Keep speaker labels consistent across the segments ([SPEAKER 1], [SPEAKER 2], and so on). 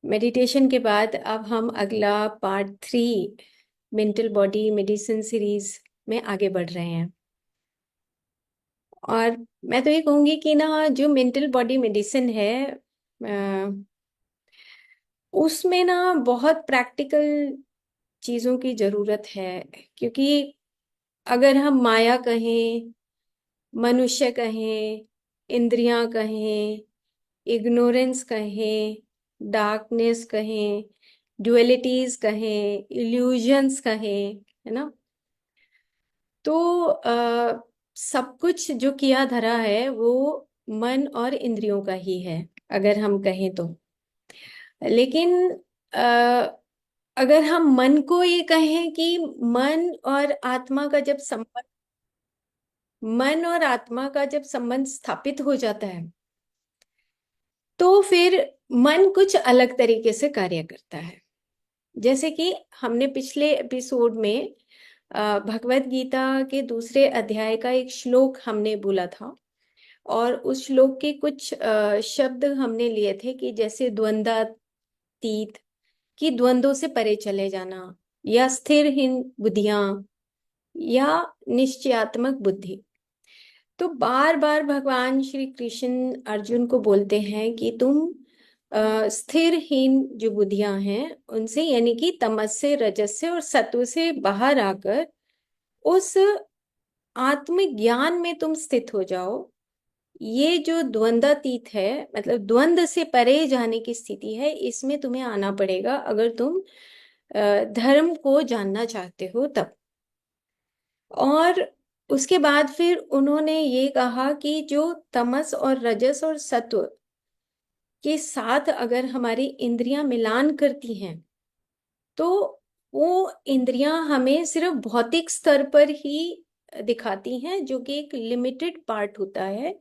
[SPEAKER 1] Meditation के बाद अब हम अगला part 3 mental body medicine series में आगे बढ़ रहे हैं। और मैं तो ये कहूँगी कि ना जो मेंटल बॉडी मेडिसिन है उसमें ना बहुत प्रैक्टिकल चीज़ों की ज़रूरत है। क्योंकि अगर हम माया कहें, मनुष्य कहें, इंद्रियां कहें, इग्नोरेंस कहें, डार्कनेस कहें, ड्युअलिटीज कहें, इल्यूजन्स कहें, है ना, तो सब कुछ जो किया धरा है वो मन और इंद्रियों का ही है, अगर हम कहें तो। लेकिन अ, अगर हम मन को ये कहें कि मन और आत्मा का जब संबंध मन और आत्मा का जब संबंध स्थापित हो जाता है तो फिर मन कुछ अलग तरीके से कार्य करता है। जैसे कि हमने पिछले एपिसोड में भगवत गीता के दूसरे अध्याय का एक श्लोक हमने बोला था। और उस श्लोक के कुछ शब्द हमने लिए थे कि जैसे द्वंद्वातीत, कि द्वंद्वों से परे चले जाना, या स्थिरहीन बुद्धियां, या निश्चयात्मक बुद्धि। तो बार बार भगवान श्री कृष्ण अर्जुन को बोलते हैं कि तुम स्थिरहीन जो बुद्धियां हैं उनसे, यानी कि तमस से, रजस से और सत्व से बाहर आकर उस आत्मज्ञान में तुम स्थित हो जाओ। ये जो द्वंद्वातीत है, मतलब द्वंद्व से परे जाने की स्थिति है, इसमें तुम्हें आना पड़ेगा अगर तुम धर्म को जानना चाहते हो तब। और उसके बाद फिर उन्होंने ये कहा कि जो तमस और रजस और सत्व के साथ अगर हमारी इंद्रियां मिलान करती हैं तो वो इंद्रियां हमें सिर्फ भौतिक स्तर पर ही दिखाती हैं, जो कि एक लिमिटेड पार्ट होता है।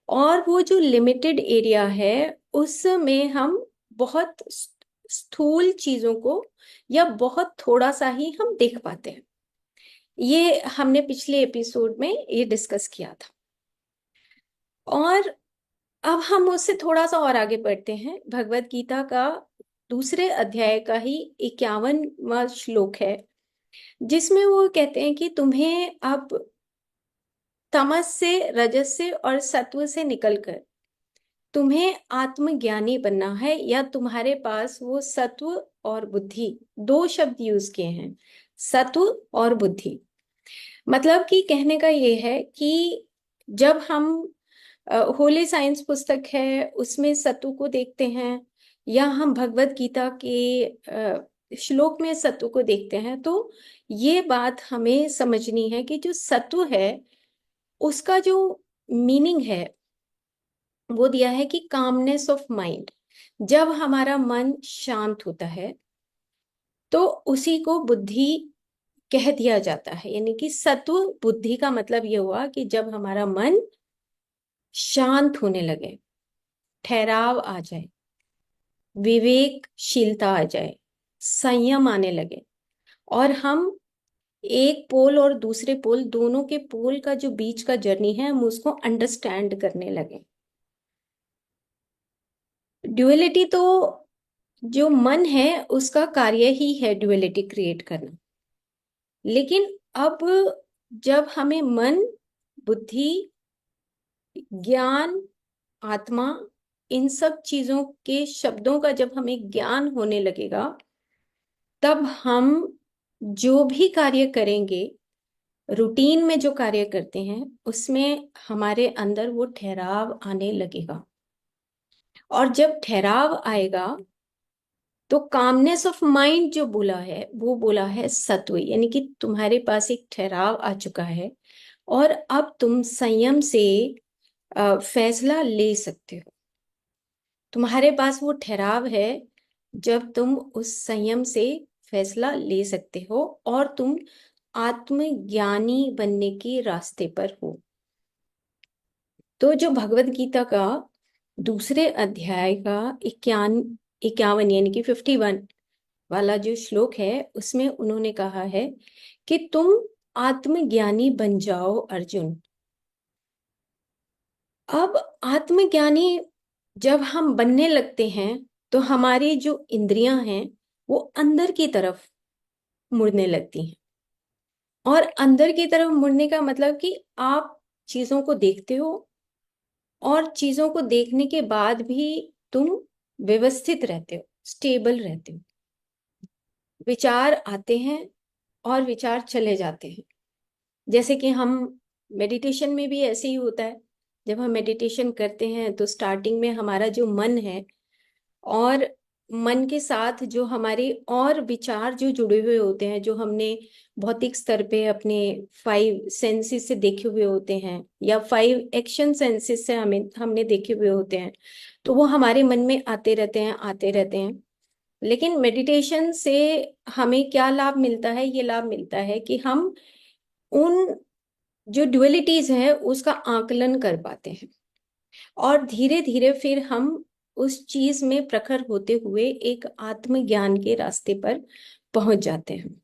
[SPEAKER 1] और वो जो लिमिटेड एरिया है उसमें हम बहुत स्थूल चीजों को या बहुत थोड़ा सा ही हम देख पाते हैं। ये हमने पिछले एपिसोड में ये डिस्कस किया था। और अब हम उससे थोड़ा सा और आगे बढ़ते हैं। भगवत गीता का दूसरे अध्याय का ही 51वां श्लोक है, जिसमें वो कहते हैं कि तुम्हें अब तमस से, रजस से और सत्व से निकलकर तुम्हें आत्मज्ञानी बनना है, या तुम्हारे पास वो सत्व और बुद्धि, दो शब्द यूज किए हैं, सत्व और बुद्धि। मतलब कि कहने का ये है कि जब हम होली साइंस पुस्तक है उसमें सत्व को देखते हैं, या हम भगवत गीता के श्लोक में सत्व को देखते हैं, तो ये बात हमें समझनी है कि जो सत्व है उसका जो मीनिंग है वो दिया है कि कामनेस ऑफ माइंड। जब हमारा मन शांत होता है तो उसी को बुद्धि कह दिया जाता है। यानी कि सत्व बुद्धि का मतलब ये हुआ कि जब हमारा मन शांत होने लगे, ठहराव आ जाए, विवेकशीलता आ जाए, संयम आने लगे, और हम एक पोल और दूसरे पोल, दोनों के पोल का जो बीच का जर्नी है, हम उसको अंडरस्टैंड करने लगे। ड्युअलिटी तो जो मन है उसका कार्य ही है ड्युअलिटी क्रिएट करना। लेकिन अब जब हमें मन, बुद्धि, ज्ञान, आत्मा, इन सब चीजों के शब्दों का जब हमें ज्ञान होने लगेगा, तब हम जो भी कार्य करेंगे, रूटीन में जो कार्य करते हैं, उसमें हमारे अंदर वो ठहराव आने लगेगा। और जब ठहराव आएगा तो कामनेस ऑफ माइंड जो बोला है वो बोला है सत्व, यानी कि तुम्हारे पास एक ठहराव आ चुका है और अब तुम संयम से फैसला ले सकते हो। तुम्हारे पास वो ठहराव है जब तुम उस संयम से फैसला ले सकते हो और तुम आत्मज्ञानी बनने के रास्ते पर हो। तो जो भगवत गीता का दूसरे अध्याय का 51 यानी कि 51 वाला जो श्लोक है, उसमें उन्होंने कहा है कि तुम आत्मज्ञानी बन जाओ अर्जुन। अब आत्मज्ञानी जब हम बनने लगते हैं तो हमारी जो इंद्रियां हैं वो अंदर की तरफ मुड़ने लगती हैं। और अंदर की तरफ मुड़ने का मतलब कि आप चीजों को देखते हो और चीजों को देखने के बाद भी तुम व्यवस्थित रहते हो, स्टेबल रहते हो। विचार आते हैं और विचार चले जाते हैं। जैसे कि हम मेडिटेशन में भी ऐसे ही होता है। जब हम मेडिटेशन करते हैं तो स्टार्टिंग में हमारा जो मन है और मन के साथ जो हमारे और विचार जो जुड़े हुए होते हैं, जो हमने भौतिक स्तर पे अपने 5 सेंसेस से देखे हुए होते हैं या 5 एक्शन सेंसेस से हमें हमने देखे हुए होते हैं, तो वो हमारे मन में आते रहते हैं, आते रहते हैं। लेकिन मेडिटेशन से हमें क्या लाभ मिलता है? ये लाभ मिलता है कि हम उन जो ड्युअलिटीज है उसका आकलन कर पाते हैं और धीरे धीरे फिर हम उस चीज में प्रखर होते हुए एक आत्मज्ञान के रास्ते पर पहुंच जाते हैं।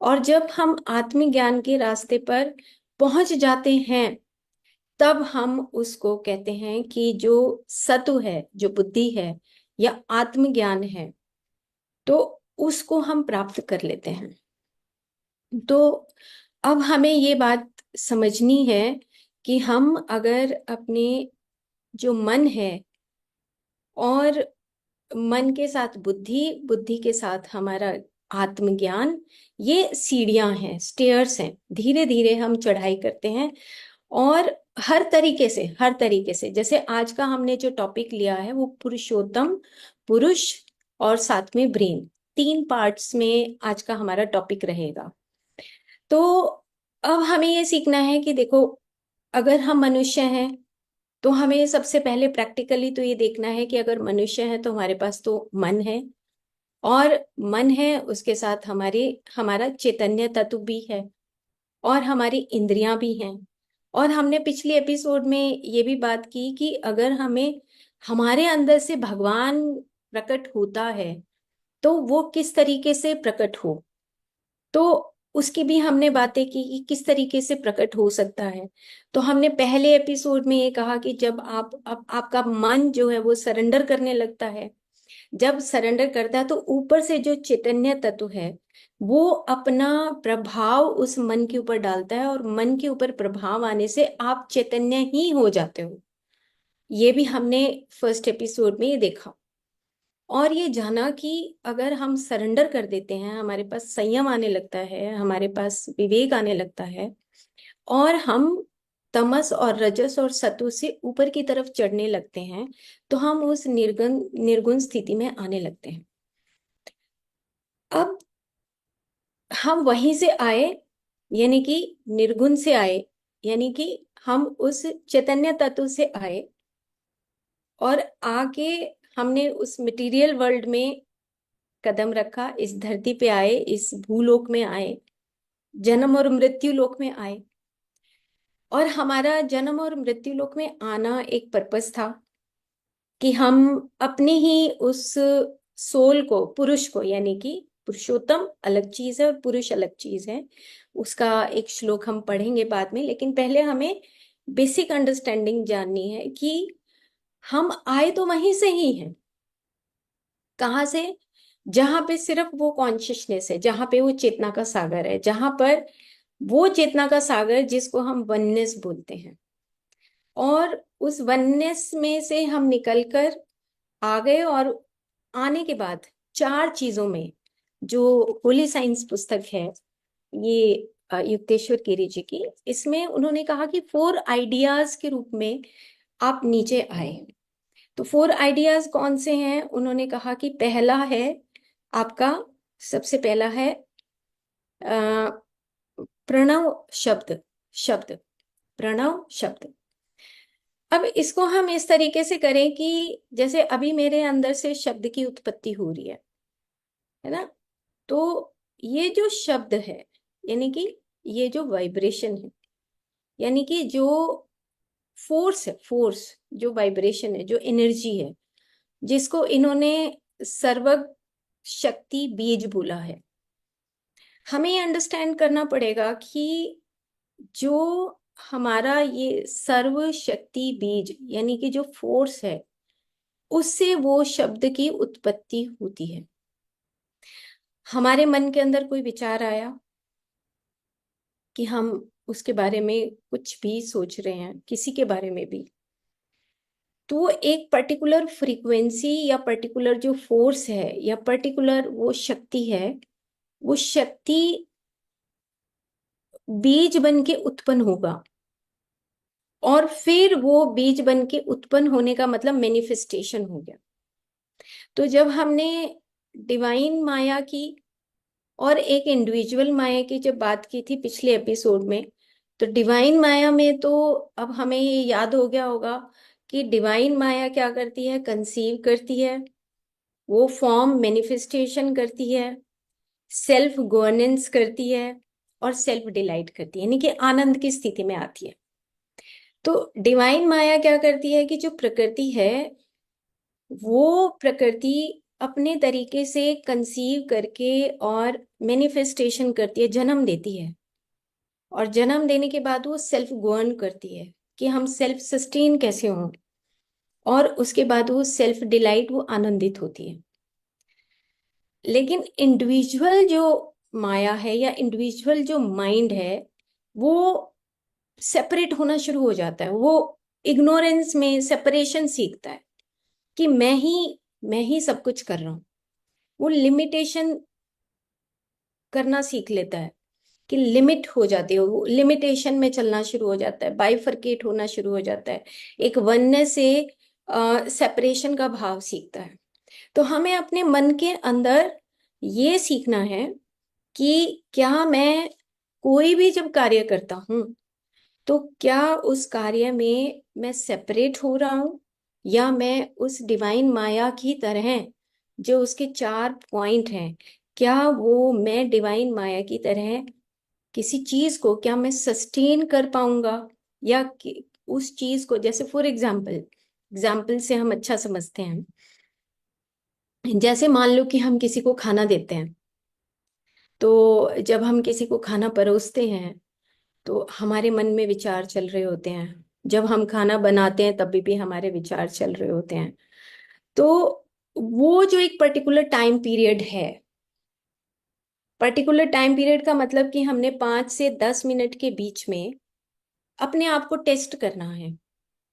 [SPEAKER 1] और जब हम आत्मज्ञान के रास्ते पर पहुंच जाते हैं तब हम उसको कहते हैं कि जो सत्व है, जो बुद्धि है या आत्मज्ञान है, तो उसको हम प्राप्त कर लेते हैं। तो अब हमें ये बात समझनी है कि हम अगर अपने जो मन है और मन के साथ बुद्धि, बुद्धि के साथ हमारा आत्मज्ञान, ये सीढ़ियां हैं, स्टेयर्स हैं। धीरे धीरे हम चढ़ाई करते हैं और हर तरीके से जैसे आज का हमने जो टॉपिक लिया है वो पुरुषोत्तम, पुरुष और साथ में ब्रेन, 3 पार्ट्स में आज का हमारा टॉपिक रहेगा। तो अब हमें ये सीखना है कि देखो, अगर हम मनुष्य हैं तो हमें सबसे पहले प्रैक्टिकली तो ये देखना है कि अगर मनुष्य है तो हमारे पास तो मन है, और मन है उसके साथ हमारे हमारा चैतन्य तत्व भी है और हमारी इंद्रियां भी हैं। और हमने पिछले एपिसोड में ये भी बात की कि अगर हमें हमारे अंदर से भगवान प्रकट होता है तो वो किस तरीके से प्रकट हो, तो उसकी भी हमने बातें की कि किस तरीके से प्रकट हो सकता है। तो हमने पहले एपिसोड में ये कहा कि जब आपका मन जो है वो सरेंडर करने लगता है, जब सरेंडर करता है तो ऊपर से जो चैतन्य तत्व है वो अपना प्रभाव उस मन के ऊपर डालता है और मन के ऊपर प्रभाव आने से आप चैतन्य ही हो जाते हो। ये भी हमने फर्स्ट एपिसोड में ये देखा और ये जाना कि अगर हम सरेंडर कर देते हैं, हमारे पास संयम आने लगता है, हमारे पास विवेक आने लगता है और हम तमस और रजस और सत्व से ऊपर की तरफ चढ़ने लगते हैं, तो हम उस निर्गुण निर्गुण स्थिति में आने लगते हैं। अब हम वहीं से आए, यानी कि निर्गुण से आए, यानी कि हम उस चैतन्य तत्व से आए और आके हमने उस मटेरियल वर्ल्ड में कदम रखा, इस धरती पे आए, इस भूलोक में आए, जन्म और मृत्यु लोक में आए। और हमारा जन्म और मृत्यु लोक में आना एक पर्पस था कि हम अपने ही उस सोल को, पुरुष को, यानी कि पुरुषोत्तम अलग चीज है और पुरुष अलग चीज है, उसका एक श्लोक हम पढ़ेंगे बाद में। लेकिन पहले हमें बेसिक अंडरस्टैंडिंग जाननी है कि हम आए तो वहीं से ही हैं। कहाँ से? जहां पे सिर्फ वो कॉन्शियसनेस है, जहां पे वो चेतना का सागर है, जहां पर वो चेतना का सागर जिसको हम वननेस बोलते हैं। और उस वननेस में से हम निकलकर आ गए और आने के बाद 4 चीजों में, जो होली साइंस पुस्तक है ये युक्तेश्वर गिरी जी की, इसमें उन्होंने कहा कि 4 आइडियाज के रूप में आप नीचे आए। तो 4 आइडियाज कौन से हैं? उन्होंने कहा कि पहला है आपका, सबसे पहला है अ, प्रणव शब्द, शब्द, प्रणव शब्द। अब इसको हम इस तरीके से करें कि जैसे अभी मेरे अंदर से शब्द की उत्पत्ति हो रही है ना? तो ये जो शब्द है, यानी कि ये जो वाइब्रेशन है, यानी कि जो फोर्स है, फोर्स, जो वाइब्रेशन है, जो एनर्जी है, जिसको इन्होंने सर्व शक्ति बीज बोला है। हमें ये अंडरस्टैंड करना पड़ेगा कि जो हमारा ये सर्व शक्ति बीज, यानी कि जो फोर्स है, उससे वो शब्द की उत्पत्ति होती है। हमारे मन के अंदर कोई विचार आया कि हम उसके बारे में कुछ भी सोच रहे हैं, किसी के बारे में भी, तो एक पर्टिकुलर फ्रीक्वेंसी या पर्टिकुलर जो फोर्स है या पर्टिकुलर वो शक्ति है, वो शक्ति बीज बन के उत्पन्न होगा। और फिर वो बीज बन के उत्पन्न होने का मतलब मैनिफेस्टेशन हो गया। तो जब हमने डिवाइन माया की और एक इंडिविजुअल माया की जब बात की थी पिछले एपिसोड में, तो डिवाइन माया में तो अब हमें ये याद हो गया होगा कि डिवाइन माया क्या करती है, कंसीव करती है, वो फॉर्म मैनिफेस्टेशन करती है, सेल्फ गवर्नेंस करती है और सेल्फ डिलाइट करती है, यानी कि आनंद की स्थिति में आती है। तो डिवाइन माया क्या करती है कि जो प्रकृति है वो प्रकृति अपने तरीके से कंसीव करके और मैनिफेस्टेशन करती है, जन्म देती है। और जन्म देने के बाद वो सेल्फ गवर्न करती है कि हम सेल्फ सस्टेन कैसे हों। और उसके बाद वो सेल्फ डिलाइट, वो आनंदित होती है। लेकिन इंडिविजुअल जो माया है या इंडिविजुअल जो माइंड है, वो सेपरेट होना शुरू हो जाता है। वो इग्नोरेंस में सेपरेशन सीखता है कि मैं ही सब कुछ कर रहा हूँ। वो लिमिटेशन करना सीख लेता है कि लिमिट हो जाती है, वो लिमिटेशन में चलना शुरू हो जाता है, बाइफरकेट होना शुरू हो जाता है, एक वननेस से सेपरेशन का भाव सीखता है। तो हमें अपने मन के अंदर ये सीखना है कि क्या मैं कोई भी जब कार्य करता हूं तो क्या उस कार्य में मैं सेपरेट हो रहा हूं, या मैं उस डिवाइन माया की तरह, जो उसके 4 पॉइंट हैं, क्या वो मैं डिवाइन माया की तरह किसी चीज को क्या मैं सस्टेन कर पाऊंगा, या उस चीज को, जैसे फॉर एग्जाम्पल से हम अच्छा समझते हैं। जैसे मान लो कि हम किसी को खाना देते हैं, तो जब हम किसी को खाना परोसते हैं तो हमारे मन में विचार चल रहे होते हैं। जब हम खाना बनाते हैं तभी भी हमारे विचार चल रहे होते हैं। तो वो जो एक पर्टिकुलर टाइम पीरियड है, पर्टिकुलर टाइम पीरियड का मतलब कि हमने 5 से 10 मिनट के बीच में अपने आप को टेस्ट करना है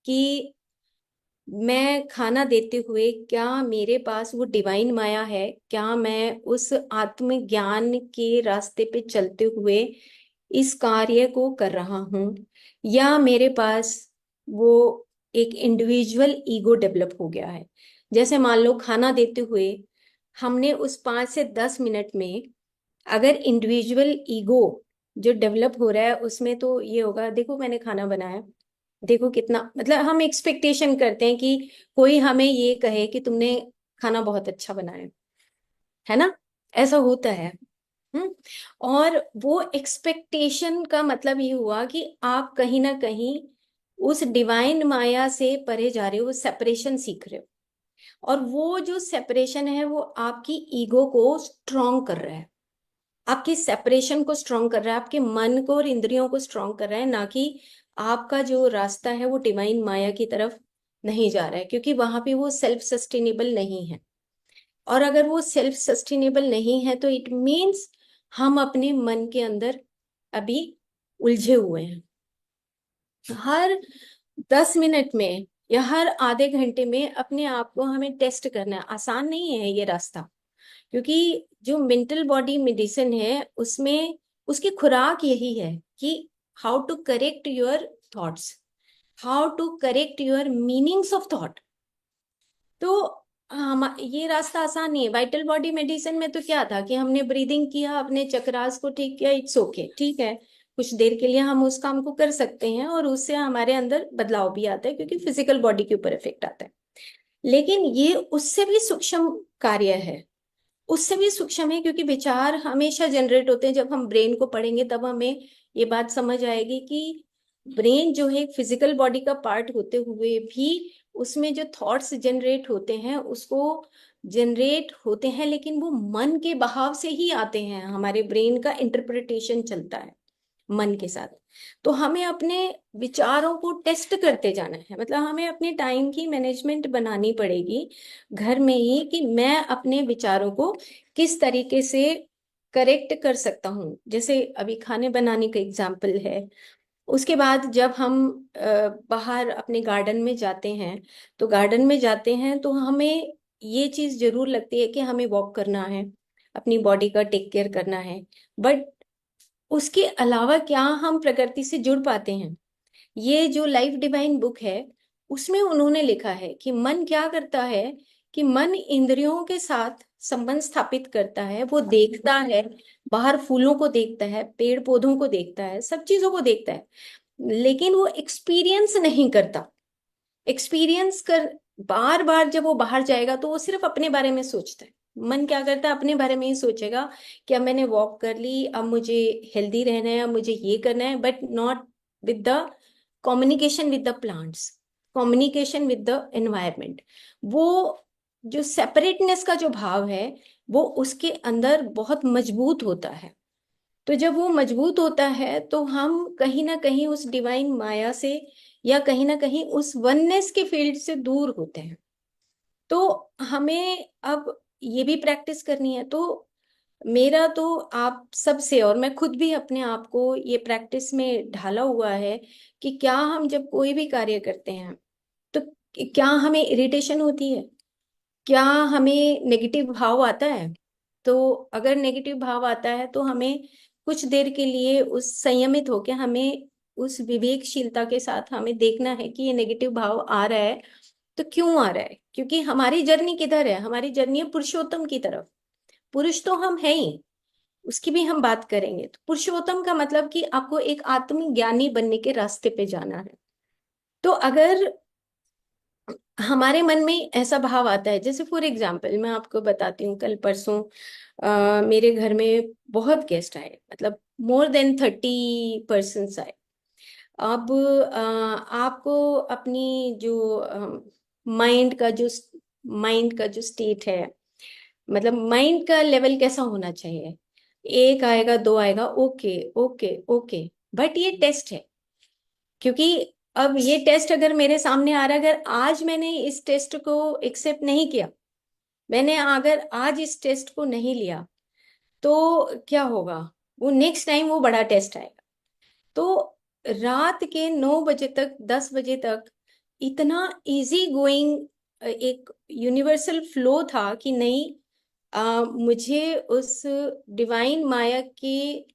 [SPEAKER 1] कि मैं खाना देते हुए क्या मेरे पास वो डिवाइन माया है, क्या मैं उस आत्मज्ञान के रास्ते पे चलते हुए इस कार्य को कर रहा हूँ, या मेरे पास वो एक इंडिविजुअल ईगो डेवलप हो गया है। जैसे मान लो खाना देते हुए हमने उस 5 से 10 मिनट में अगर इंडिविजुअल ईगो जो डेवलप हो रहा है उसमें, तो ये होगा देखो मैंने खाना बनाया, देखो कितना, मतलब हम एक्सपेक्टेशन करते हैं कि कोई हमें ये कहे कि तुमने खाना बहुत अच्छा बनाया है ना, ऐसा होता है। हम्म। और वो एक्सपेक्टेशन का मतलब ये हुआ कि आप कहीं ना कहीं उस डिवाइन माया से परे जा रहे हो, वो सेपरेशन सीख रहे हो। और वो जो सेपरेशन है वो आपकी ईगो को स्ट्रॉन्ग कर रहा है, आपकी सेपरेशन को स्ट्रॉन्ग कर रहा है, आपके मन को और इंद्रियों को स्ट्रॉन्ग कर रहा है, ना कि आपका जो रास्ता है वो डिवाइन माया की तरफ नहीं जा रहा है, क्योंकि वहां पे वो सेल्फ सस्टेनेबल नहीं है। और अगर वो सेल्फ सस्टेनेबल नहीं है तो इट मीन्स हम अपने मन के अंदर अभी उलझे हुए हैं। हर 10 मिनट में या हर आधे घंटे में अपने आप को हमें टेस्ट करना है। आसान नहीं है ये रास्ता, क्योंकि जो मेंटल बॉडी मेडिसिन है उसमें उसकी खुराक यही है कि how to correct your thoughts, how to correct your meanings of thought. तो हम ये रास्ता आसान नहीं है। वाइटल बॉडी मेडिसिन में तो क्या था कि हमने ब्रीदिंग किया, अपने चक्रास को ठीक किया, इट्स ओके, ठीक है, कुछ देर के लिए हम उस काम को कर सकते हैं और उससे हमारे अंदर बदलाव भी आता है, क्योंकि फिजिकल बॉडी के ऊपर इफेक्ट आता है। लेकिन ये उससे भी सूक्ष्म कार्य है, उससे भी सूक्ष्म है, क्योंकि विचार हमेशा जनरेट होते हैं। जब हम ब्रेन को पढ़ेंगे तब हमें ये बात समझ आएगी कि ब्रेन जो है फिजिकल बॉडी का पार्ट होते हुए भी उसमें जो थॉट्स जनरेट होते हैं उसको जनरेट होते हैं, लेकिन वो मन के बहाव से ही आते हैं, हमारे ब्रेन का इंटरप्रिटेशन चलता है। मन के साथ। तो हमें अपने विचारों को टेस्ट करते जाना है, मतलब हमें अपने टाइम की मैनेजमेंट बनानी पड़ेगी घर में ही, कि मैं अपने विचारों को किस तरीके से करेक्ट कर सकता हूँ। जैसे अभी खाने बनाने का एग्जाम्पल है। उसके बाद जब हम बाहर अपने गार्डन में जाते हैं, तो गार्डन में जाते हैं तो हमें ये चीज जरूर लगती है कि हमें वॉक करना है, अपनी बॉडी का टेक केयर करना है। बट उसके अलावा क्या हम प्रकृति से जुड़ पाते हैं? ये जो लाइफ डिवाइन बुक है, उसमें उन्होंने लिखा है कि मन क्या करता है, कि मन इंद्रियों के साथ संबंध स्थापित करता है। वो देखता है, बाहर फूलों को देखता है, पेड़ पौधों को देखता है, सब चीजों को देखता है, लेकिन वो एक्सपीरियंस नहीं करता। एक्सपीरियंस कर बार बार जब वो बाहर जाएगा तो वो सिर्फ अपने बारे में सोचता है। मन क्या करता है, अपने बारे में ही सोचेगा कि अब मैंने वॉक कर ली, अब मुझे हेल्दी रहना है, अब मुझे ये करना है, but not with the communication with the plants, communication with the environment. वो जो सेपरेटनेस का जो भाव है, वो उसके अंदर बहुत मजबूत होता है। तो जब वो मजबूत होता है तो हम कहीं ना कहीं उस डिवाइन माया से, या कहीं ना कहीं उस वननेस के फील्ड से दूर होते हैं। तो हमें अब ये भी प्रैक्टिस करनी है। तो मेरा तो आप सबसे, और मैं खुद भी अपने आप को ये प्रैक्टिस में ढाला हुआ है, कि क्या हम जब कोई भी कार्य करते हैं तो क्या हमें इरिटेशन होती है, क्या हमें नेगेटिव भाव आता है? तो अगर नेगेटिव भाव आता है तो हमें कुछ देर के लिए उस संयमित होकर हमें उस विवेकशीलता के साथ हमें देखना है कि ये नेगेटिव भाव आ रहा है तो क्यों आ रहा है। क्योंकि हमारी जर्नी किधर है? हमारी जर्नी है पुरुषोत्तम की तरफ। पुरुष तो हम हैं ही, उसकी भी हम बात करेंगे। तो पुरुषोत्तम का मतलब कि आपको एक आत्मज्ञानी बनने के रास्ते पे जाना है। तो अगर हमारे मन में ऐसा भाव आता है, जैसे फॉर एग्जाम्पल मैं आपको बताती हूँ, कल परसों मेरे घर में बहुत गेस्ट आए, मतलब मोर देन 30 पर्सन्स आए। अब आपको अपनी जो माइंड का जो स्टेट है, मतलब माइंड का लेवल कैसा होना चाहिए? एक आएगा, दो आएगा, ओके ओके ओके। बट ये टेस्ट है, क्योंकि अब ये टेस्ट अगर मेरे सामने आ रहा है, अगर आज मैंने इस टेस्ट को एक्सेप्ट नहीं किया, मैंने अगर आज इस टेस्ट को नहीं लिया, तो क्या होगा? वो नेक्स्ट टाइम वो बड़ा टेस्ट आएगा। तो रात के 9 बजे तक, 10 बजे तक इतना इजी गोइंग एक यूनिवर्सल फ्लो था कि नहीं, मुझे उस डिवाइन माया की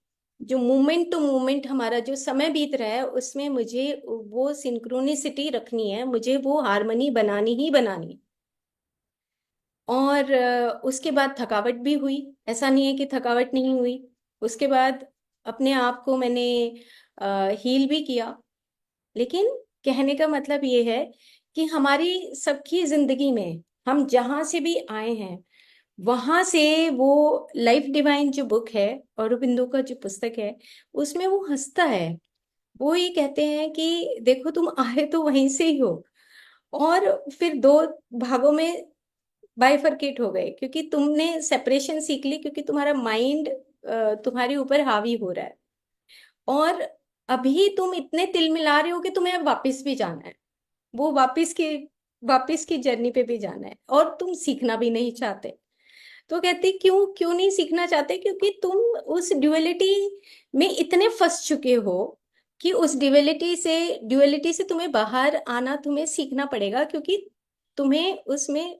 [SPEAKER 1] जो मोमेंट टू मोमेंट हमारा जो समय बीत रहा है, उसमें मुझे वो सिंक्रोनिसिटी रखनी है, मुझे वो हारमोनी बनानी ही बनानी है। और उसके बाद थकावट भी हुई, ऐसा नहीं है कि थकावट नहीं हुई। उसके बाद अपने आप को मैंने हील भी किया। लेकिन कहने का मतलब ये है कि हमारी सबकी जिंदगी में, हम जहां से भी आए हैं, वहां से वो लाइफ डिवाइन जो बुक है, औरबिंदो का जो पुस्तक है, उसमें वो हंसता है। वो ये कहते हैं कि देखो, तुम आए तो वहीं से ही हो, और फिर दो भागों में बाइफरकेट हो गए, क्योंकि तुमने सेपरेशन सीख ली, क्योंकि तुम्हारा माइंड तुम्हारे ऊपर हावी हो रहा है। और अभी तुम इतने तिल मिला रहे हो कि तुम्हें अब वापस भी जाना है, वो वापस की जर्नी पे भी जाना है, और तुम सीखना भी नहीं चाहते। तो कहते क्यों क्यों नहीं सीखना चाहते? क्योंकि तुम उस ड्युअलिटी में इतने फंस चुके हो कि उस ड्युअलिटी से तुम्हें बाहर आना, तुम्हें सीखना पड़ेगा, क्योंकि तुम्हें उसमें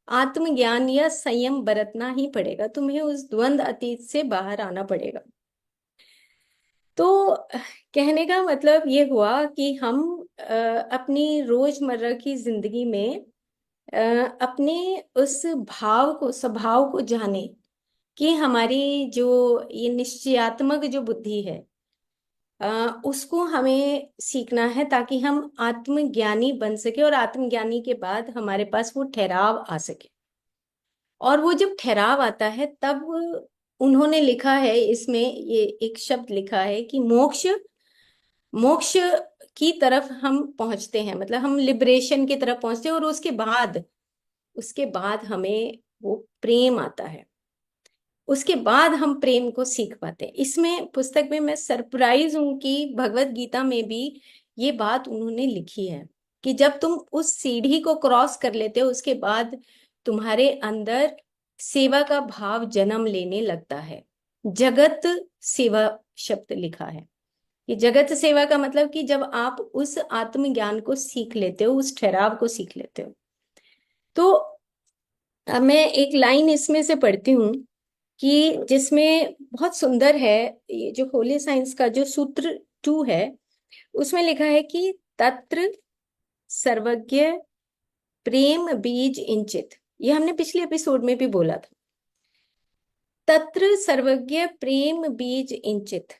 [SPEAKER 1] आत्मज्ञान या संयम बरतना ही पड़ेगा, तुम्हें उस द्वंद अतीत से बाहर आना पड़ेगा। तो कहने का मतलब ये हुआ कि हम अपनी रोजमर्रा की जिंदगी में अ, अपने उस भाव को, स्वभाव को जाने, कि हमारी जो ये निश्चयात्मक जो बुद्धि है, उसको हमें सीखना है, ताकि हम आत्मज्ञानी बन सके, और आत्मज्ञानी के बाद हमारे पास वो ठहराव आ सके। और वो जब ठहराव आता है तब उन्होंने लिखा है इसमें, ये एक शब्द लिखा है कि मोक्ष, मोक्ष की तरफ हम पहुंचते हैं, मतलब हम लिबरेशन की तरफ पहुंचते हैं, और उसके बाद हमें वो प्रेम आता है। उसके बाद हम प्रेम को सीख पाते हैं। इसमें पुस्तक में मैं सरप्राइज हूं कि भगवत गीता में भी ये बात उन्होंने लिखी है कि जब तुम उस सीढ़ी को क्रॉस कर लेते हो उसके बाद तुम्हारे अंदर सेवा का भाव जन्म लेने लगता है। जगत सेवा शब्द लिखा है कि जगत सेवा का मतलब कि जब आप उस आत्मज्ञान को सीख लेते हो, उस ठहराव को सीख लेते हो। तो अब मैं एक लाइन इसमें से पढ़ती हूँ कि जिसमें बहुत सुंदर है। ये जो होली साइंस का जो सूत्र 2 है उसमें लिखा है कि तत्र सर्वज्ञ प्रेम बीज इंचित। ये हमने पिछले एपिसोड में भी बोला था। तत्र सर्वज्ञ प्रेम बीज इंचित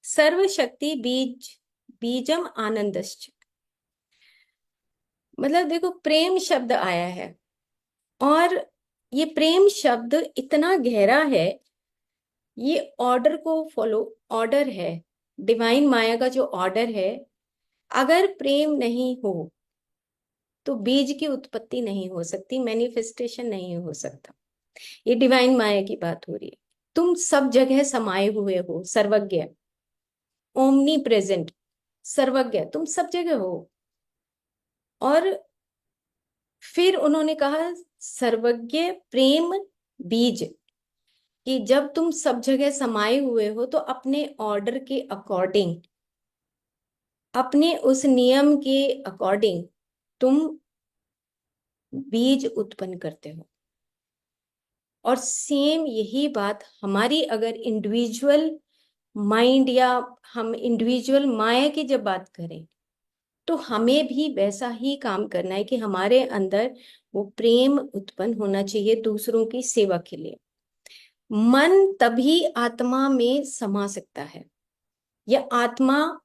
[SPEAKER 1] सर्वशक्ति बीज बीजम आनंदश्च। मतलब देखो, प्रेम शब्द आया है और ये प्रेम शब्द इतना गहरा है। ये ऑर्डर को फॉलो, ऑर्डर है, डिवाइन माया का जो ऑर्डर है। अगर प्रेम नहीं हो तो बीज की उत्पत्ति नहीं हो सकती, मैनिफेस्टेशन नहीं हो सकता। ये डिवाइन माया की बात हो रही है। तुम सब जगह समाये हुए हो, सर्वज्ञ, ओमनी प्रेजेंट, सर्वज्ञ, तुम सब जगह हो। और फिर उन्होंने कहा सर्वज्ञ प्रेम बीज, कि जब तुम सब जगह समाये हुए हो तो अपने ऑर्डर के अकॉर्डिंग, अपने उस नियम के अकॉर्डिंग तुम बीज उत्पन्न करते हो। और सेम यही बात हमारी, अगर इंडिविजुअल माइंड या हम इंडिविजुअल माया की जब बात करें तो हमें भी वैसा ही काम करना है कि हमारे अंदर वो प्रेम उत्पन्न होना चाहिए दूसरों की सेवा के लिए। मन तभी आत्मा में समा सकता है, या आत्मा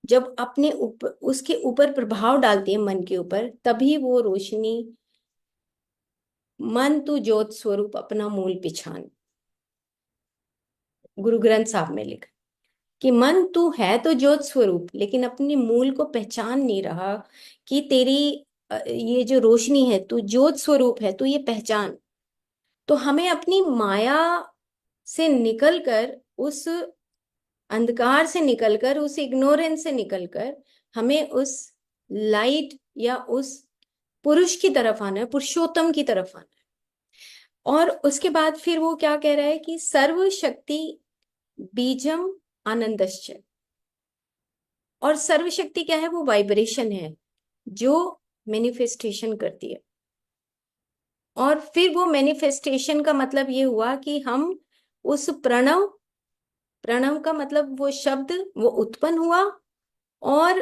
[SPEAKER 1] जब अपने ऊपर, उसके ऊपर प्रभाव डालती है मन के ऊपर, तभी वो रोशनी, मन तू ज्योत स्वरूप अपना मूल पिछान, गुरु ग्रंथ साहब में लिखा कि मन तू है तो ज्योत स्वरूप लेकिन अपने मूल को पहचान नहीं रहा कि तेरी ये जो रोशनी है, तू ज्योत स्वरूप है, तू ये पहचान। तो हमें अपनी माया से निकलकर, उस अंधकार से निकलकर, उस इग्नोरेंस से निकलकर हमें उस लाइट या उस पुरुष की तरफ आना है, पुरुषोत्तम की तरफ आना है। और उसके बाद फिर वो क्या कह रहा है कि सर्व शक्ति बीजम आनंदश्च। और सर्व शक्ति क्या है? वो वाइब्रेशन है जो मैनिफेस्टेशन करती है। और फिर वो मैनिफेस्टेशन का मतलब ये हुआ कि हम उस प्रणव, प्रणव का मतलब वो शब्द, वो उत्पन्न हुआ और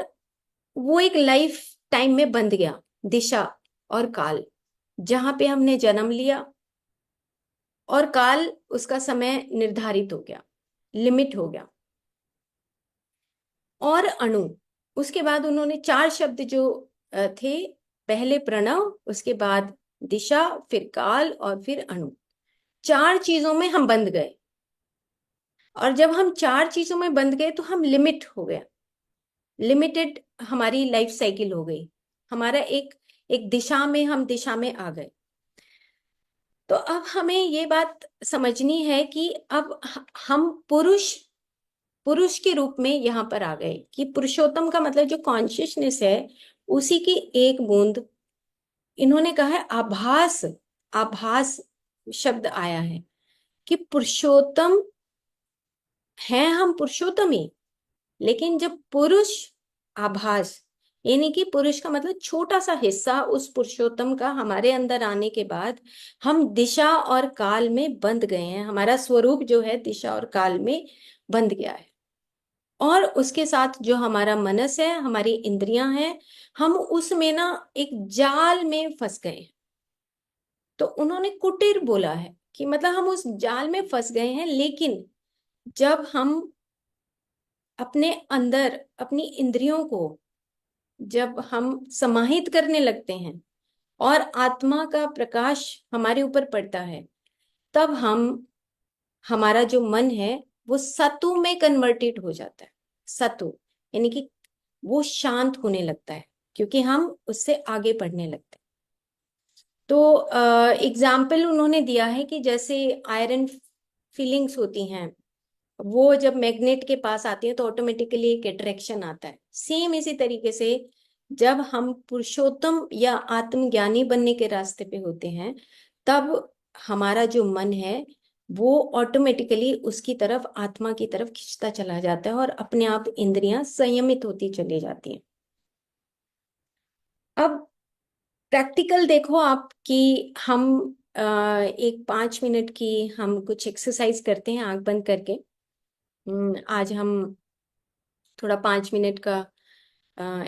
[SPEAKER 1] वो एक लाइफ टाइम में बंध गया, दिशा और काल, जहां पे हमने जन्म लिया और काल, उसका समय निर्धारित हो गया, लिमिट हो गया। और अणु, उसके बाद उन्होंने 4 शब्द जो थे, पहले प्रणव, उसके बाद दिशा, फिर काल और फिर अणु। 4 चीजों में हम बंध गए। और जब हम 4 चीजों में बंध गए तो हम लिमिट हो गया, लिमिटेड हमारी लाइफ साइकिल हो गई। हमारा एक एक दिशा में, हम दिशा में आ गए। तो अब हमें ये बात समझनी है कि अब हम पुरुष, पुरुष के रूप में यहाँ पर आ गए कि पुरुषोत्तम का मतलब जो कॉन्शियसनेस है उसी की एक बूंद। इन्होंने कहा है आभास, आभास शब्द आया है कि पुरुषोत्तम है, हम पुरुषोत्तम ही। लेकिन जब पुरुष आभास, यानी कि पुरुष का मतलब छोटा सा हिस्सा उस पुरुषोत्तम का हमारे अंदर आने के बाद हम दिशा और काल में बंध गए हैं। हमारा स्वरूप जो है दिशा और काल में बंध गया है। और उसके साथ जो हमारा मनस है, हमारी इंद्रियां हैं, हम उसमें ना एक जाल में फंस गए हैं। तो उन्होंने कुटिर बोला है कि मतलब हम उस जाल में फंस गए हैं। लेकिन जब हम अपने अंदर अपनी इंद्रियों को जब हम समाहित करने लगते हैं और आत्मा का प्रकाश हमारे ऊपर पड़ता है, तब हम, हमारा जो मन है वो सतु में कन्वर्टेड हो जाता है। सतु यानी कि वो शांत होने लगता है क्योंकि हम उससे आगे बढ़ने लगते हैं। तो एग्जाम्पल उन्होंने दिया है कि जैसे आयरन फीलिंग्स होती हैं, वो जब मैग्नेट के पास आती है तो ऑटोमेटिकली एक अट्रैक्शन आता है। सेम इसी तरीके से जब हम पुरुषोत्तम या आत्मज्ञानी बनने के रास्ते पे होते हैं, तब हमारा जो मन है वो ऑटोमेटिकली उसकी तरफ, आत्मा की तरफ खिंचता चला जाता है और अपने आप इंद्रियां संयमित होती चली जाती हैं। अब प्रैक्टिकल देखो आप कि हम एक 5 मिनट की हम कुछ एक्सरसाइज करते हैं आंख बंद करके। आज हम थोड़ा 5 मिनट का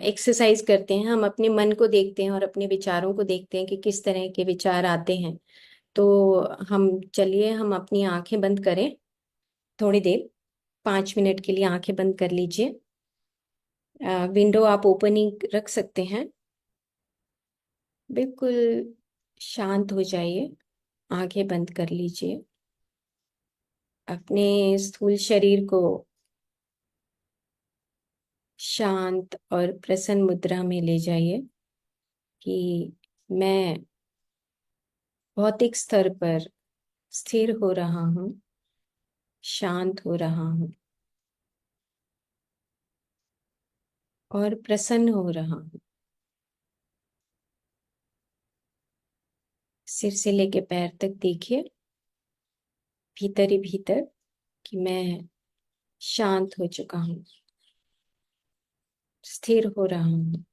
[SPEAKER 1] एक्सरसाइज करते हैं। हम अपने मन को देखते हैं और अपने विचारों को देखते हैं कि किस तरह के विचार आते हैं। तो हम चलिए हम अपनी आंखें बंद करें थोड़ी देर, 5 मिनट के लिए आंखें बंद कर लीजिए। विंडो आप ओपन ही रख सकते हैं। बिल्कुल शांत हो जाइए, आंखें बंद कर लीजिए। अपने स्थूल शरीर को शांत और प्रसन्न मुद्रा में ले जाइए कि मैं भौतिक स्तर पर स्थिर हो रहा हूँ, शांत हो रहा हूँ और प्रसन्न हो रहा हूँ। सिर से लेके पैर तक देखिए, भीतर ही भीतर, कि मैं शांत हो चुका हूँ, स्थिर हो रहा हूँ।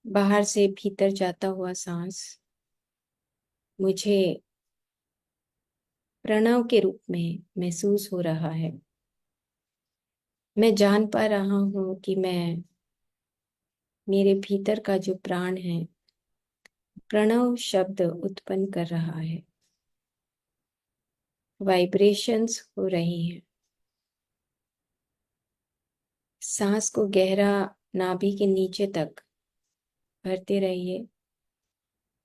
[SPEAKER 1] बाहर से भीतर जाता हुआ सांस मुझे प्रणव के रूप में महसूस हो रहा है। मैं जान पा रहा हूँ कि मैं, मेरे भीतर का जो प्राण है प्रणव शब्द उत्पन्न कर रहा है, वाइब्रेशंस हो रही हैं। सांस को गहरा नाभि के नीचे तक भरते रहिए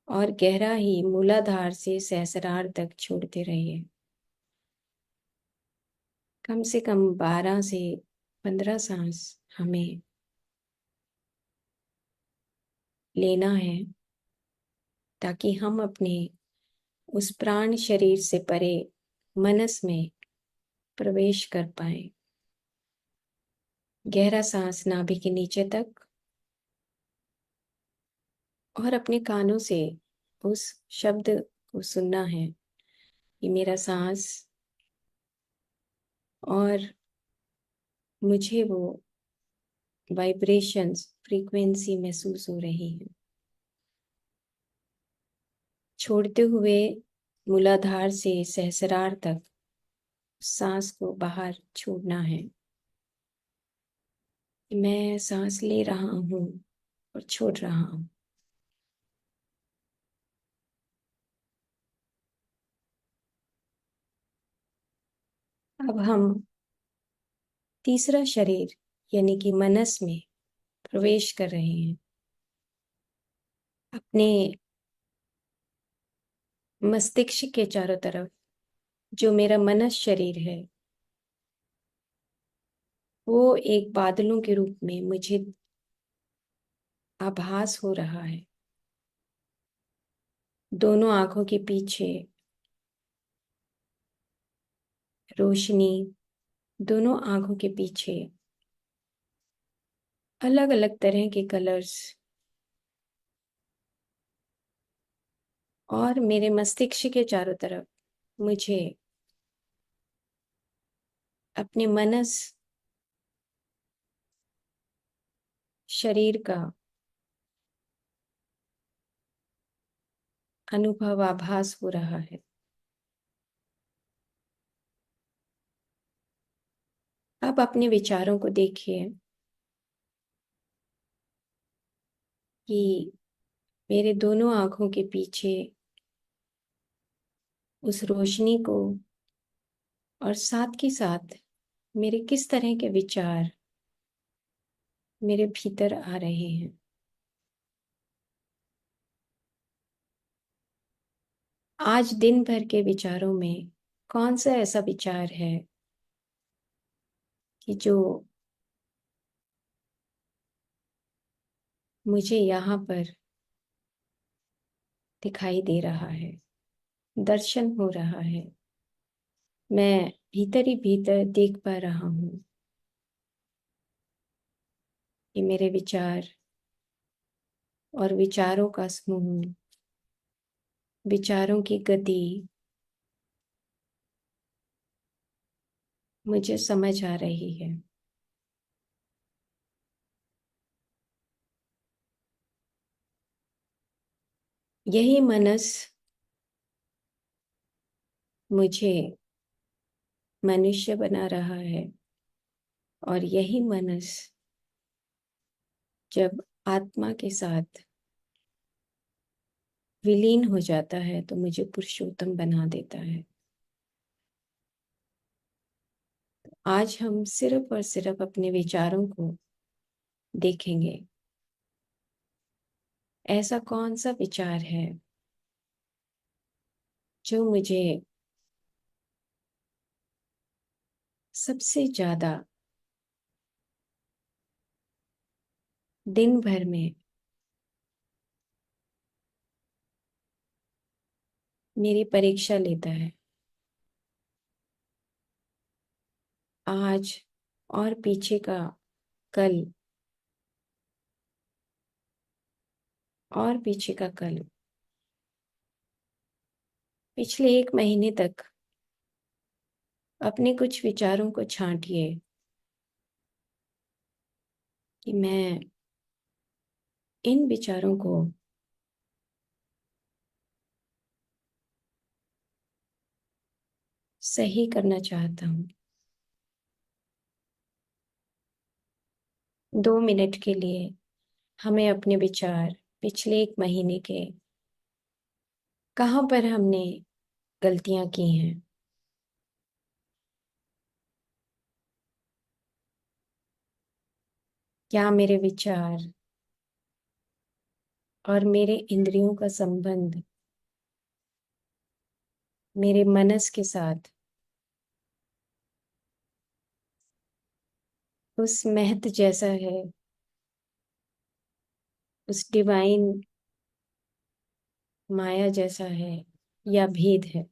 [SPEAKER 1] और गहरा ही मूलाधार से सहस्रार तक छोड़ते रहिए। कम से कम 12 से 15 सांस हमें लेना है, ताकि हम अपने उस प्राण शरीर से परे मनस में प्रवेश कर पाए। गहरा सांस नाभि के नीचे तक और अपने कानों से उस शब्द को सुनना है कि मेरा सांस, और मुझे वो वाइब्रेशंस, फ्रीक्वेंसी महसूस हो रही है। छोड़ते हुए मूलाधार से सहस्रार तक सांस को बाहर छोड़ना है। मैं सांस ले रहा हूँ और छोड़ रहा हूँ। अब हम तीसरा शरीर यानी कि मनस में प्रवेश कर रहे हैं। अपने मस्तिष्क के चारों तरफ जो मेरा मनस शरीर है वो एक बादलों के रूप में मुझे आभास हो रहा है। दोनों आंखों के पीछे रोशनी, दोनों आंखों के पीछे अलग अलग तरह के कलर्स, और मेरे मस्तिष्क के चारों तरफ मुझे अपने मनस शरीर का अनुभव, आभास हो रहा है। अब अपने विचारों को देखिए कि मेरे दोनों आंखों के पीछे उस रोशनी को, और साथ के साथ मेरे किस तरह के विचार मेरे भीतर आ रहे हैं। आज दिन भर के विचारों में कौन सा ऐसा विचार है कि जो मुझे यहाँ पर दिखाई दे रहा है। दर्शन हो रहा है। मैं भीतर ही भीतर देख पा रहा हूँ कि मेरे विचार और विचारों का समूह, विचारों की गति मुझे समझ आ रही है। यही मनस मुझे मनुष्य बना रहा है, और यही मनस जब आत्मा के साथ विलीन हो जाता है तो मुझे पुरुषोत्तम बना देता है। आज हम सिर्फ और सिर्फ अपने विचारों को देखेंगे। ऐसा कौन सा विचार है जो मुझे सबसे ज्यादा दिन भर में मेरी परीक्षा लेता है। आज और पीछे का कल और पीछे का कल, पिछले 1 महीने तक अपने कुछ विचारों को छांटिए कि मैं इन विचारों को सही करना चाहता हूँ। 2 मिनट के लिए हमें अपने विचार, पिछले 1 महीने के, कहाँ पर हमने गलतियां की हैं, क्या मेरे विचार और मेरे इंद्रियों का संबंध मेरे मनस के साथ उस महत जैसा है, उस डिवाइन माया जैसा है, या भेद है।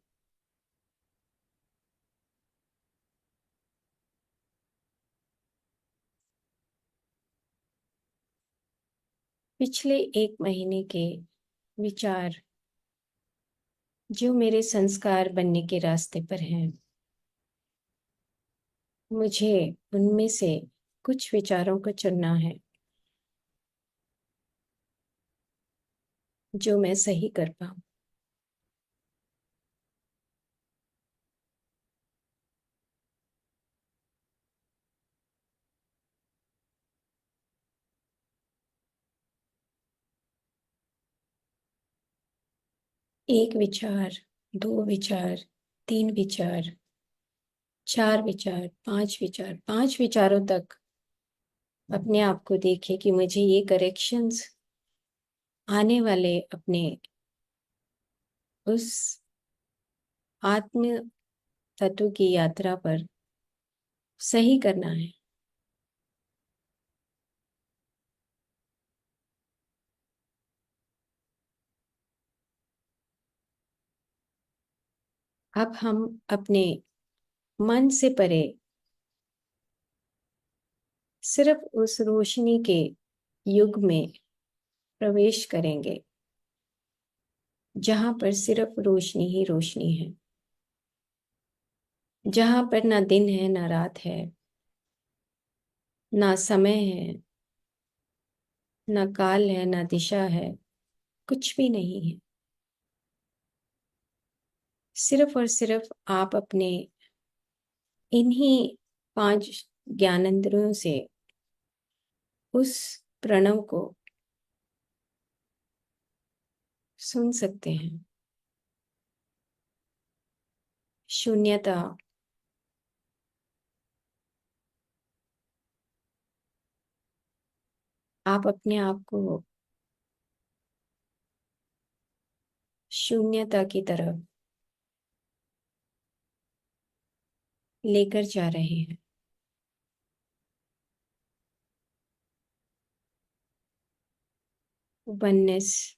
[SPEAKER 1] पिछले 1 महीने के विचार जो मेरे संस्कार बनने के रास्ते पर हैं, मुझे उनमें से कुछ विचारों को चुनना है जो मैं सही कर पाऊं। एक विचार, 2 विचार, 3 विचार, 4 विचार, 5 विचार, 5 विचारों तक अपने आप को देखे कि मुझे ये करेक्शंस आने वाले अपने उस आत्म तत्व की यात्रा पर सही करना है। अब हम अपने मन से परे सिर्फ उस रोशनी के युग में प्रवेश करेंगे जहां पर सिर्फ रोशनी ही रोशनी है, जहां पर ना दिन है ना रात है, ना समय है, ना काल है, ना दिशा है, कुछ भी नहीं है। सिर्फ और सिर्फ आप अपने इन्हीं 5 ज्ञानेंद्रियों से उस प्रणव को सुन सकते हैं। शून्यता, आप अपने आप को शून्यता की तरफ लेकर जा रहे हैं। वननेस,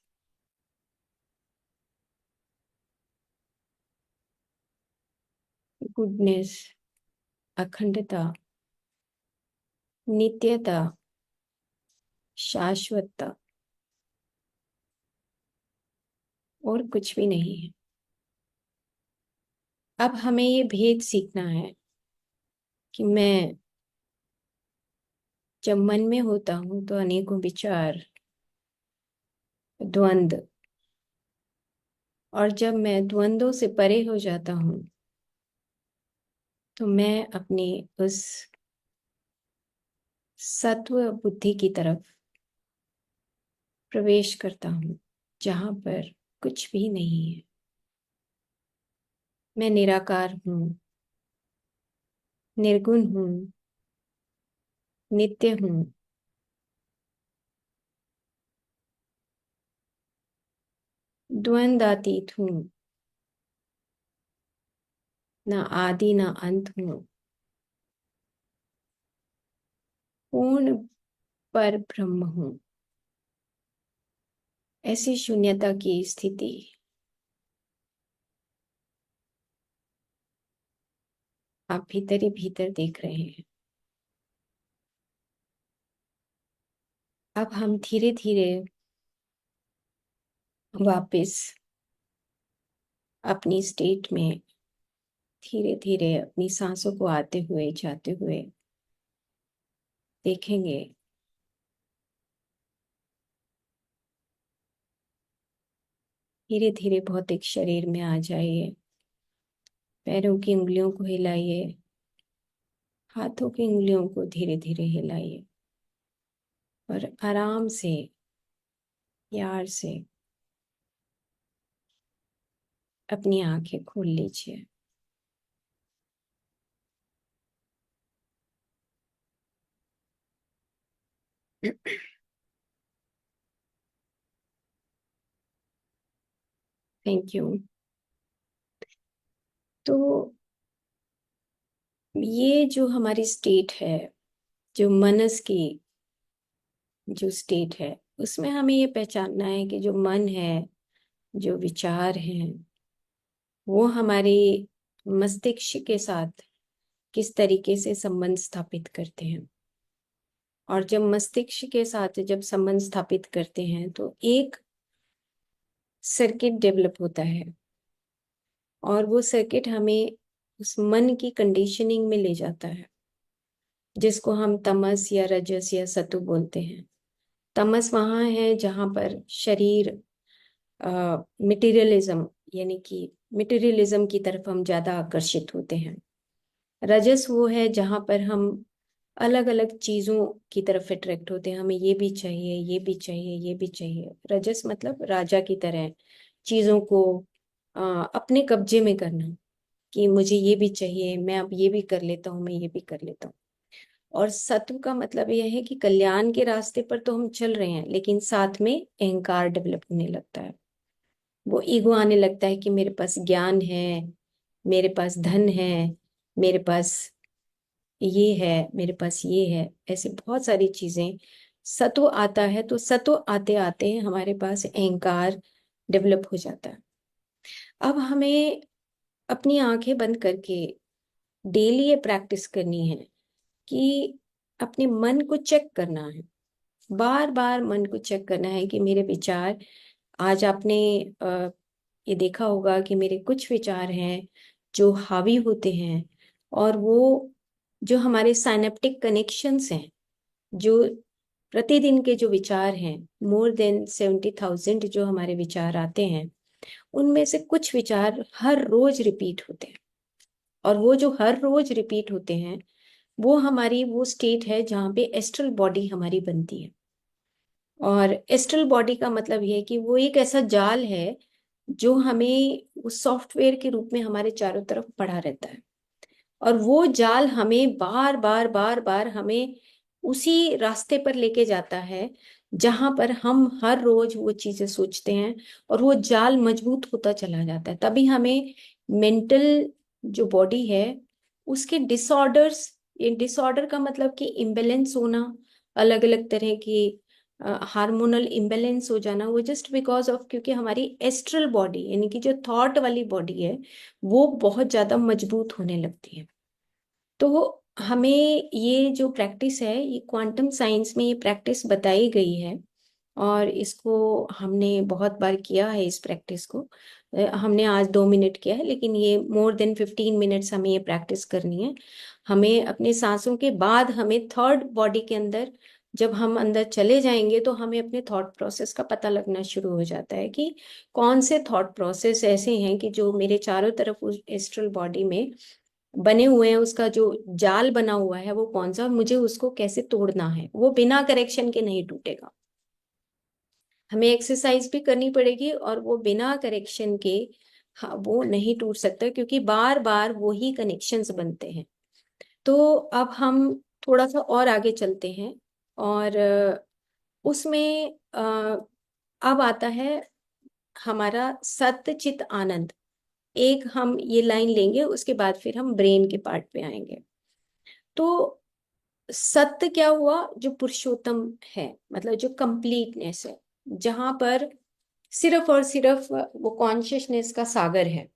[SPEAKER 1] गुडनेस, अखंडता, नित्यता, शाश्वतता, और कुछ भी नहीं है। अब हमें ये भेद सीखना है कि मैं जब मन में होता हूं तो अनेकों विचार, द्वंद, और जब मैं द्वंद्वों से परे हो जाता हूं तो मैं अपनी उस सत्व बुद्धि की तरफ प्रवेश करता हूं जहां पर कुछ भी नहीं है। मैं निराकार हूं, निर्गुण हूं, नित्य हूं, द्वंद्वातीत हूं, ना आदि ना अंत हूं, पूर्ण पर ब्रह्म हूं। ऐसी शून्यता की स्थिति आप भीतर ही भीतर देख रहे हैं। अब हम धीरे धीरे वापस अपनी स्टेट में धीरे धीरे अपनी सांसों को आते हुए जाते हुए देखेंगे। धीरे धीरे भौतिक शरीर में आ जाइए, पैरों की उंगलियों को हिलाइए, हाथों की उंगलियों को धीरे धीरे हिलाइए और आराम से, प्यार से अपनी आंखें खोल लीजिए। Thank you. तो ये जो हमारी स्टेट है, जो मनस की जो स्टेट है, उसमें हमें ये पहचानना है कि जो मन है, जो विचार हैं, वो हमारे मस्तिष्क के साथ किस तरीके से संबंध स्थापित करते हैं। और जब मस्तिष्क के साथ जब संबंध स्थापित करते हैं तो एक सर्किट डेवलप होता है, और वो सर्किट हमें उस मन की कंडीशनिंग में ले जाता है, जिसको हम तमस या रजस या सतु बोलते हैं। तमस वहाँ है जहाँ पर शरीर मटेरियलिज्म, यानी कि मटेरियलिज्म की तरफ हम ज़्यादा आकर्षित होते हैं। रजस वो है जहाँ पर हम अलग अलग चीज़ों की तरफ अट्रैक्ट होते हैं, हमें ये भी चाहिए, ये भी चाहिए, ये भी चाहिए। रजस मतलब राजा की तरह चीज़ों को अपने कब्जे में करना, कि मुझे ये भी चाहिए, मैं अब ये भी कर लेता हूँ, मैं ये भी कर लेता हूँ। और सत्व का मतलब यह है कि कल्याण के रास्ते पर तो हम चल रहे हैं, लेकिन साथ में अहंकार डेवलप होने लगता है। वो ईगो आने लगता है कि मेरे पास ज्ञान है, मेरे पास धन है, मेरे पास ये है, मेरे पास ये है, ऐसे बहुत सारी चीजें। सत्व आता है तो सत्व आते आते हमारे पास अहंकार डेवलप हो जाता है। अब हमें अपनी आंखें बंद करके डेली ये प्रैक्टिस करनी है कि अपने मन को चेक करना है, बार बार मन को चेक करना है कि मेरे विचार, आज आपने ये देखा होगा कि मेरे कुछ विचार हैं जो हावी होते हैं, और वो जो हमारे साइनेप्टिक कनेक्शंस हैं, जो प्रतिदिन के जो विचार हैं, मोर देन 70,000 जो हमारे विचार आते हैं, उनमें से कुछ विचार हर रोज रिपीट होते हैं। और वो जो हर रोज रिपीट होते हैं, वो हमारी वो स्टेट है जहाँ पे एस्ट्रल बॉडी हमारी बनती है। और एस्ट्रल बॉडी का मतलब ये है कि वो एक ऐसा जाल है जो हमें उस सॉफ्टवेयर के रूप में हमारे चारों तरफ पड़ा रहता है, और वो जाल हमें बार बार बार बार हमें उसी रास्ते पर लेके जाता है जहां पर हम हर रोज वो चीजें सोचते हैं, और वो जाल मजबूत होता चला जाता है। तभी हमें मेंटल जो बॉडी है उसके डिसऑर्डर्स, ये डिसऑर्डर का मतलब कि इम्बेलेंस होना, अलग अलग तरह की हार्मोनल इम्बेलेंस हो जाना, वो जस्ट बिकॉज ऑफ, क्योंकि हमारी एस्ट्रल बॉडी यानी कि जो थॉट वाली बॉडी है वो बहुत ज़्यादा मजबूत होने लगती है। तो हमें ये जो प्रैक्टिस है, ये क्वांटम साइंस में ये प्रैक्टिस बताई गई है और इसको हमने बहुत बार किया है इस प्रैक्टिस को। हमने आज 2 मिनट किया है, लेकिन ये मोर देन 15 मिनट्स हमें ये प्रैक्टिस करनी है। हमें अपने सांसों के बाद हमें थर्ड बॉडी के अंदर, जब हम अंदर चले जाएंगे तो हमें अपने थॉट प्रोसेस का पता लगना शुरू हो जाता है कि कौन से थॉट प्रोसेस ऐसे हैं कि जो मेरे चारों तरफ उस एस्ट्रल बॉडी में बने हुए हैं, उसका जो जाल बना हुआ है वो कौन सा, और मुझे उसको कैसे तोड़ना है। वो बिना करेक्शन के नहीं टूटेगा। हमें एक्सरसाइज भी करनी पड़ेगी और वो बिना करेक्शन के, हाँ, वो नहीं टूट सकता, क्योंकि बार बार वो ही कनेक्शंस बनते हैं। तो अब हम थोड़ा सा और आगे चलते हैं और उसमें अब आता है हमारा सत्य चित आनंद। एक हम ये लाइन लेंगे, उसके बाद फिर हम ब्रेन के पार्ट पे आएंगे। तो सत्य क्या हुआ? जो पुरुषोत्तम है, मतलब जो कंप्लीटनेस है, जहां पर सिर्फ और सिर्फ वो कॉन्शियसनेस का सागर है।